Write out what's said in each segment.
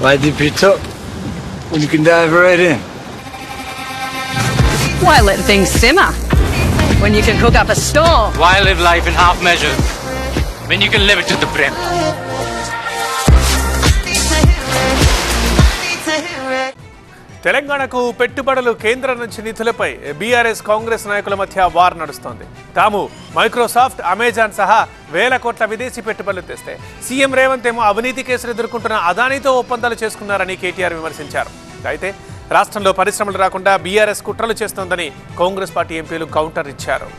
Why dip it up when you can dive right in? Why let things simmer when you can cook up a storm? Why live life in half measures when you can live it to the brim? తెలంగాణకు పెట్టుబడులు కేంద్రం నుంచి నిధులపై BRS Congress నాయకుల మధ్య war నడుస్తోంది. తాము Microsoft, Amazon సహా వేల కోట్ల విదేశీ పెట్టుబడులు తెస్తే సీఎం రేవంత్ ఏమో అవినీతి కేసులు ఎదుర్కొంటున్న అదానీతో ఒప్పందాలు చేసుకున్నారని కేటీఆర్ విమర్శించారు. అయితే రాష్ట్రంలో పరిశ్రమలు రాకుండా బీఆర్ఎస్ కుట్రలు చేస్తోందని కాంగ్రెస్ పార్టీ ఎంపీలు కౌంటర్ ఇచ్చారు.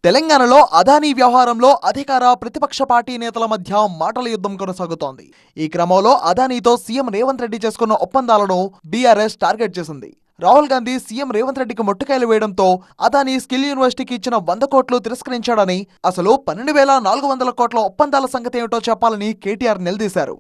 తెలంగాణలో అదానీ వ్యవహారంలో అధికార ప్రతిపక్ష పార్టీ నేతల మధ్య మాటల యుద్ధం కొనసాగుతోంది. ఈ క్రమంలో అదానీతో సీఎం రేవంత్ రెడ్డి చేసుకున్న ఒప్పందాలను బీఆర్ఎస్ టార్గెట్ చేసింది. రాహుల్ గాంధీ సీఎం రేవంత్ రెడ్డికి మొట్టికాయలు వేయడంతో అదానీ స్కిల్ యూనివర్సిటీకి ఇచ్చిన 100 కోట్లు తిరస్కరించాడని, అసలు 12,400 కోట్ల ఒప్పందాల సంగతి ఏమిటో చెప్పాలని కేటీఆర్ నిలదీశారు.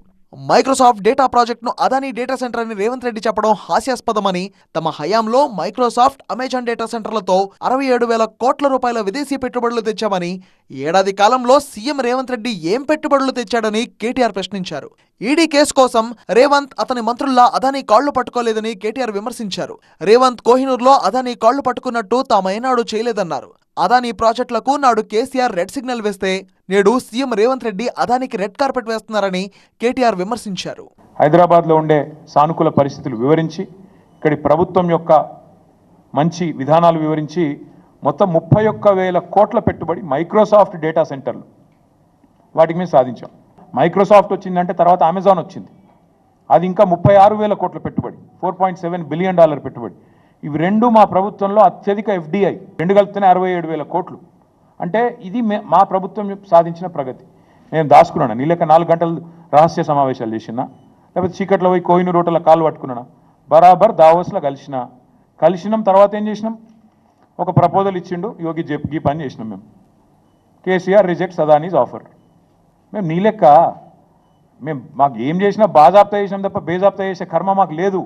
మైక్రోసాఫ్ట్ డేటా ప్రాజెక్టును అదానీ డేటా సెంటర్ అని రేవంత్ రెడ్డి చెప్పడం హాస్యాస్పదమని, తమ హయాంలో మైక్రోసాఫ్ట్, అమెజాన్ డేటా సెంటర్లతో 67,000 కోట్ల రూపాయల విదేశీ పెట్టుబడులు తెచ్చామని, ఏడాది కాలంలో సీఎం రేవంత్ రెడ్డి ఏం పెట్టుబడులు తెచ్చాడని కేటీఆర్ ప్రశ్నించారు. ఈడీ కేసు కోసం రేవంత్, అతని మంత్రుల్లా అదానీ కాళ్లు పట్టుకోలేదని కేటీఆర్ విమర్శించారు. రేవంత్ కోహినూర్లో అదానీ కాళ్లు పట్టుకున్నట్టు తామేనాడు చేయలేదన్నారు. అదానీ ప్రాజెక్టులకు నాడు కేసీఆర్ రెడ్ సిగ్నల్ వేస్తే నేడు సీఎం రేవంత్ రెడ్డి అదానికి రెడ్ కార్పెట్ వేస్తున్నారని కేటీఆర్ విమర్శించారు. హైదరాబాద్లో ఉండే సానుకూల పరిస్థితులు వివరించి, ఇక్కడి ప్రభుత్వం యొక్క మంచి విధానాలు వివరించి మొత్తం 31,000 కోట్ల పెట్టుబడి మైక్రోసాఫ్ట్ డేటా సెంటర్లు వాటికి మేము సాధించాం. మైక్రోసాఫ్ట్ వచ్చిందంటే తర్వాత అమెజాన్ వచ్చింది, అది ఇంకా 36,000 కోట్ల పెట్టుబడి, $4.7 బిలియన్ పెట్టుబడి. ఇవి రెండు మా ప్రభుత్వంలో అత్యధిక ఎఫ్డిఐ, రెండు కలిపితేనే 67,000 కోట్లు. అంటే ఇది మా ప్రభుత్వం సాధించిన ప్రగతి. నేను దాచుకున్నాను, నీళ్ళక 4 గంటలు రహస్య సమావేశాలు చేసినా, లేకపోతే చీకట్లో పోయి కోహినూర్ రోడ్ల కాలు పట్టుకున్నాను, బరాబర్ దావోస్లో కలిసినాం. తర్వాత ఏం చేసినాం, ఒక ప్రపోజల్ ఇచ్చిండు, యోగి ఈ పని చేసినాం మేము. KCR rejects Adanis offer. మేము నీలెక్క మాకు ఏం చేసినా బాజాప్తా చేసినాం తప్ప బేజాప్తా చేసే కర్మ మాకు లేదు.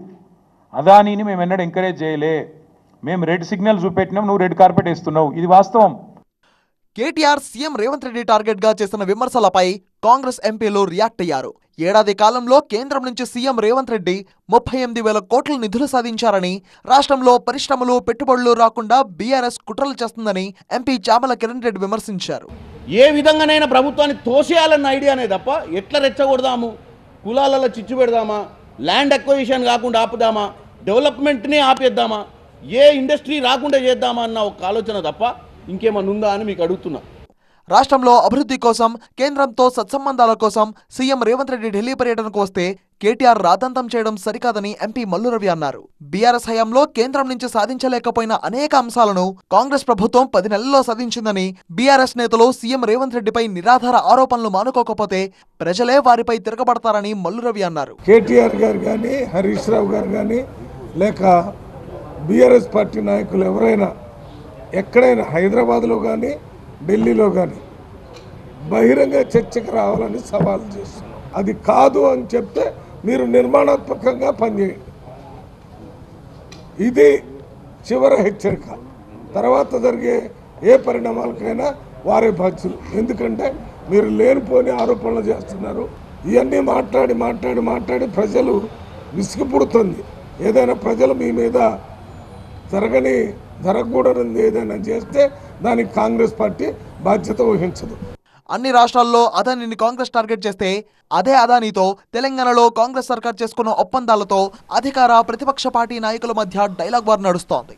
అదానీని మేము ఎన్నడూ ఎంకరేజ్ చేయలే. మేము రెడ్ సిగ్నల్ చూపెట్టినాం, నువ్వు రెడ్ కార్పెట్ వేస్తున్నావు, ఇది వాస్తవం. కేటీఆర్ సీఎం రేవంత్ రెడ్డి టార్గెట్ గా చేసిన విమర్శలపై కాంగ్రెస్ ఎంపీలు రియాక్ట్ అయ్యారు. ఏడాది కాలంలో కేంద్రం నుంచి సీఎం రేవంత్ రెడ్డి 38,000 కోట్ల నిధులు సాధించారని, రాష్ట్రంలో పరిశ్రమలు, పెట్టుబడులు రాకుండా బీఆర్ఎస్ కుట్రలు చేస్తుందని ఎంపీ చామల కిరణ్ రెడ్డి విమర్శించారు. ఏ విధంగానైనా ప్రభుత్వాన్ని తోసేయాలన్న ఐడియానే తప్ప ఎట్లా రెచ్చగొడదాము, కులాలలో చిచ్చు పెడదామా, ల్యాండ్ అక్విజిషన్ కాకుండా ఆపుదామా, డెవలప్మెంట్ని ఆపేద్దామా, ఏ ఇండస్ట్రీ రాకుండా చేద్దామా అన్న ఒక ఆలోచన తప్ప ఇంకేమన్నా ఉందా అని మీకు అడుగుతున్నా. రాష్ట్రంలో అభివృద్ధి కోసం, కేంద్రంతో సత్సంబంధాల కోసం సీఎం రేవంత్ రెడ్డి ఢిల్లీ పర్యటనకు వస్తే కేటీఆర్ రాద్ధాంతం చేయడం సరికాదని ఎంపీ మల్లు రవి అన్నారు. బీఆర్ఎస్ హయాంలో కేంద్రం నుంచి సాధించలేకపోయిన అనేక అంశాలను కాంగ్రెస్ ప్రభుత్వం 10 నెలల్లో సాధించిందని, బీఆర్ఎస్ నేతలు సీఎం రేవంత్ రెడ్డిపై నిరాధార ఆరోపణలు మానుకోకపోతే ప్రజలే వారిపై తిరగబడతారని మల్లు రవి అన్నారు. కేటీఆర్ గారు కానీ, హరీష్ రావు గారు కానీ, లేక బీఆర్ఎస్ పార్టీ నాయకులు ఎవరైనా ఎక్కడైనా హైదరాబాద్లో కానీ, ఢిల్లీలో కానీ బహిరంగ చర్చకు రావాలని సవాల్ చేస్తున్నారు. అది కాదు అని చెప్తే మీరు నిర్మాణాత్మకంగా పనిచేయండి. ఇది చివరి హెచ్చరిక. తర్వాత జరిగే ఏ పరిణామాలకైనా వారే బాధ్యులు. ఎందుకంటే మీరు లేనిపోని ఆరోపణలు చేస్తున్నారు. ఇవన్నీ మాట్లాడి ప్రజలు విసిగిపుడుతుంది. ఏదైనా ప్రజలు మీ మీద జరగకూడదని ఏదైనా చేస్తే దానికి కాంగ్రెస్ పార్టీ బాధ్యత వహించదు. అన్ని రాష్ట్రాల్లో అదానీని కాంగ్రెస్ టార్గెట్ చేస్తే అదే అదానీతో తెలంగాణలో కాంగ్రెస్ సర్కార్ చేసుకున్న ఒప్పందాలతో అధికార ప్రతిపక్ష పార్టీ నాయకుల మధ్య డైలాగ్ వార్ నడుస్తోంది.